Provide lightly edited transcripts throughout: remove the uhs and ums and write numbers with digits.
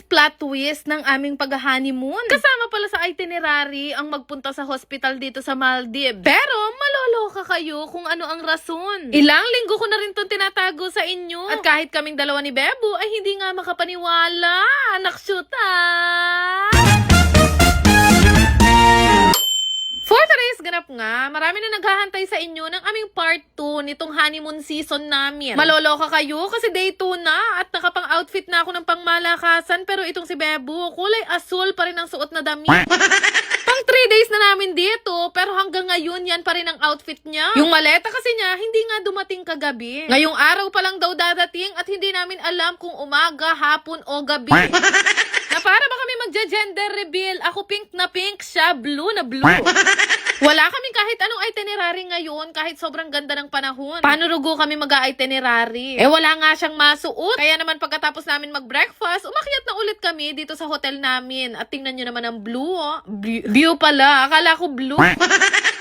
plot twist ng aming pag-honeymoon. Kasama pala sa itinerary ang magpunta sa hospital dito sa Maldives. Pero maloloka kayo kung ano ang rason. Ilang linggo ko na rin itong tinatago sa inyo. At kahit kaming dalawa ni Bebo ay hindi nga makapaniwala. Anak shoot For today's ganap nga, marami na naghahantay sa inyo ng aming part 2 nitong honeymoon season namin. Maloloka kayo kasi day 2 na at nakapang-outfit na ako ng pangmalakasan, pero itong si Bebo, kulay asul pa rin ang suot na damit. Pang 3 days na namin dito, pero hanggang ngayon yan pa rin ang outfit niya. Yung maleta kasi niya, hindi nga dumating kagabi. Ngayong araw pa lang daw dadating at hindi namin alam kung umaga, hapon o gabi. Na para ba kami magja-gender reveal? Ako pink na pink, siya blue na blue. Wala kaming kahit anong itinerary ngayon, kahit sobrang ganda ng panahon. Paano rugo kami mag-itinerary? Wala nga siyang masuot. Kaya naman pagkatapos namin mag-breakfast, umakyat na ulit kami dito sa hotel namin. At tingnan nyo naman ang blue, oh. View pala. Akala ko blue.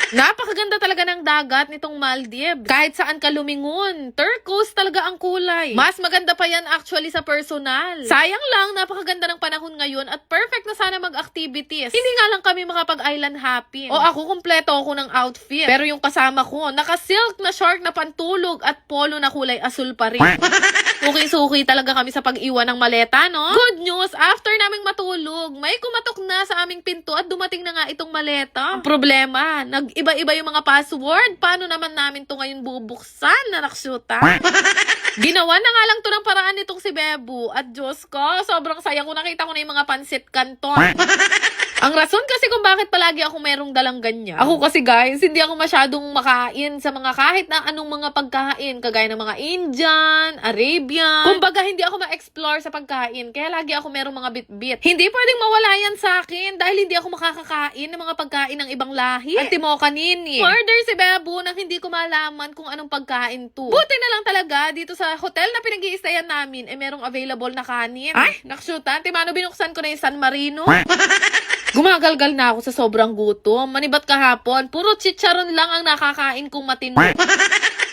Napakaganda talaga ng dagat nitong Maldives. Kahit saan ka lumingon, turquoise talaga ang kulay. Mas maganda pa yan actually sa personal. Sayang lang, napakaganda ng panahon ngayon at perfect na sana mag-activities. Hindi nga lang kami makapag-island hopping. O ako, kumpleto ako ng outfit. Pero yung kasama ko, naka-silk na short na pantulog at polo na kulay asul pa rin. Suki-suki talaga kami sa pag-iwan ng maleta, no? Good news, after naming matulog, may kumatok na sa aming pinto at dumating na nga itong maleta. Ang problema, nag-iba-iba yung mga password. Paano naman namin to ngayon bubuksan, naraksyuta? Ginawa na nga lang to ng paraan nitong si Bebo. At Diyos ko, sobrang saya ko. Nakita ko na yung mga pansit canton. Ang rason kasi kung bakit palagi ako merong dalang ganyan. Ako kasi guys, hindi ako masyadong makain sa mga kahit na anong mga pagkain. Kagaya ng mga Indian, Arabian. Kumbaga, hindi ako ma-explore sa pagkain. Kaya lagi ako merong mga bit-bit. Hindi pwedeng mawala yan sa akin dahil hindi ako makakakain ng mga pagkain ng ibang lahi. At mo kanini. Murder si Bebo nang hindi ko malaman kung anong pagkain to. Buti na lang talaga dito sa hotel na pinag-iistayan namin merong available na kanin. Ay, nakshutan. Timano binuksan ko na yung San Marino. Gumagalgal na ako sa sobrang gutom. Manibat kahapon, puro chicharon lang ang nakakain kong matino.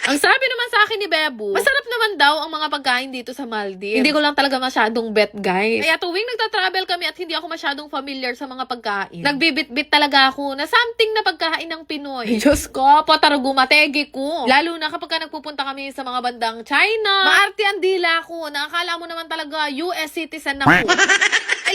Ang sabi naman sa akin ni Bebo, masarap naman daw ang mga pagkain dito sa Maldives. Hindi ko lang talaga masyadong bet, guys. Kaya tuwing nagta-travel kami at hindi ako masyadong familiar sa mga pagkain, nagbibit-bit talaga ako na something na pagkain ng Pinoy. Diyos ko, patarago mategi ko. Lalo na kapag nagpupunta kami sa mga bandang China, maarte ang dila ko. Nakakala mo naman talaga US citizen ako.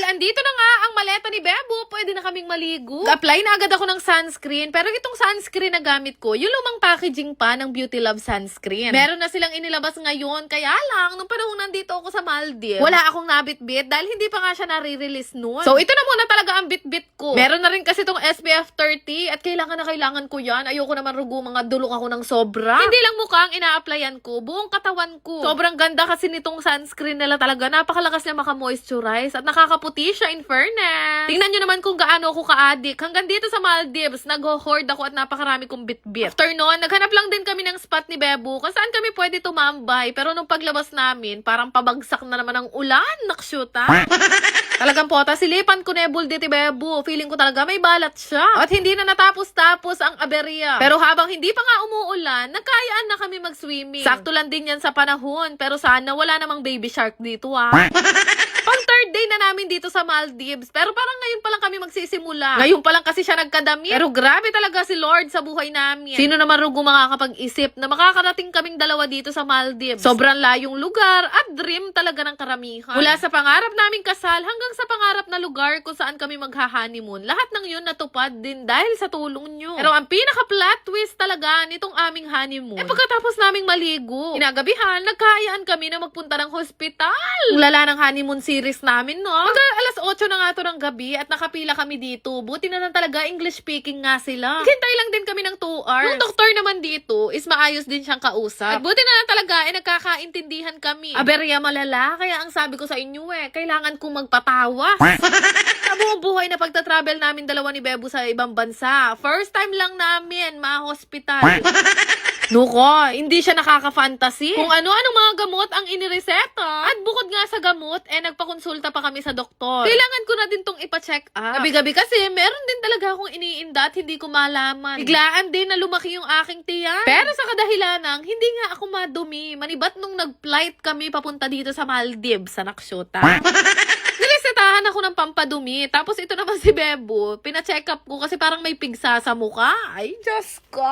Andito na nga ang maleta ni Bebo. Pwede na kaming maligo. Apply na agad ako ng sunscreen. Pero itong sunscreen na gamit ko, yung lumang packaging pa ng Beauty Love sunscreen. Meron na silang inilabas ngayon. Kaya lang, nung panahon nandito ako sa Maldives, wala akong nabit-bit dahil hindi pa nga siya nare-release noon. So, ito na muna talaga ang bit-bit ko. Meron na rin kasi itong SPF 30 at kailangan na kailangan ko yan. Ayoko naman rugo mga dulok ako ng sobra. Hindi lang mukhang ina-applyan ko, buong katawan ko. Sobrang ganda kasi nitong sunscreen nila talaga. Napakalakas niya maka-moisturize at nakakaputi siya in fairness. Tingnan nyo naman kung gaano ako ka-addict. Hanggang dito sa Maldives, nag-hoard ako at napakarami kong bit-bit. After noon, naghanap lang din kami ng spot ni Bebo kung saan kami pwede tumambay. Pero nung paglabas namin, parang pabagsak na naman ang ulan. Nakshuta. Talagang pota, silipan ko nebul dito Bebo. Feeling ko talaga may balat siya. At hindi na natapos-tapos ang aberya. Pero habang hindi pa nga umuulan, nagkayaan na kami mag-swimming. Sakto lang din yan sa panahon. Pero sana wala namang baby shark dito Pang third day na namin dito sa Maldives. Pero parang ngayon pa lang kami magsisimula. Ngayon pa lang kasi siya nagkadamit. Pero grabe talaga si Lord sa buhay namin. Sino naman rugo makakapag-isip na makakarating kaming dalawa dito sa Maldives? Sobrang layong lugar at dream talaga ng karamihan. Mula sa pangarap naming kasal hanggang sa pangarap na lugar kung saan kami magha-honeymoon. Lahat ng yun natupad din dahil sa tulong nyo. Pero ang pinaka-plot twist talaga nitong aming honeymoon, pagkatapos naming maligo, kinagabihan, nagkahayaan kami na magpunta ng hospital. Lala ng honeymoon series namin, no? Alas 8 na nga to ng gabi at nakapila kami dito. Buti na lang talaga English speaking nga sila. Hintay lang din kami ng 2 hours. Yung doktor naman dito is maayos din siyang kausap. At buti na lang talaga nagkakaintindihan kami. Aberya malala, kaya ang sabi ko sa inyo kailangan kong magpatawas. Sa buong buhay na pagta-travel namin dalawa ni Bebo sa ibang bansa. First time lang namin ma-hospital. Nuko, hindi siya nakaka-fantasy. Kung ano-anong mga gamot ang inireseta. At bukod nga sa gamot, nagpakonsulta pa kami sa doktor. Kailangan ko na din tong ipa-check up. Gabi-gabi kasi, meron din talaga akong iniinda at hindi ko malaman. Biglaan din na lumaki yung aking tiyan. Pero sa kadahilanang, hindi nga ako madumi. Manibat nung nag-flight kami papunta dito sa Maldives, sa Nakshota. Nagtatahan ako ng pampadumi. Tapos ito naman si Bebo, pina-check up ko kasi parang may pigsa sa mukha. Ay, Diyos ko.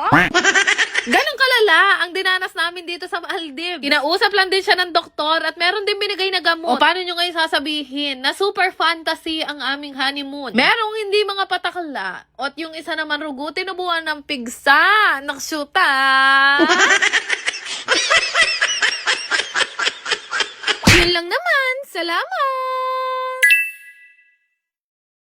Ganon kalala ang dinanas namin dito sa Maldives. Kinausap lang din siya ng doktor at meron din binigay na gamot. O paano nyo ngayon sasabihin na super fantasy ang aming honeymoon? Merong hindi mga patakla. At yung isa naman rugo, tinubuan ng pigsa. Naksyuta.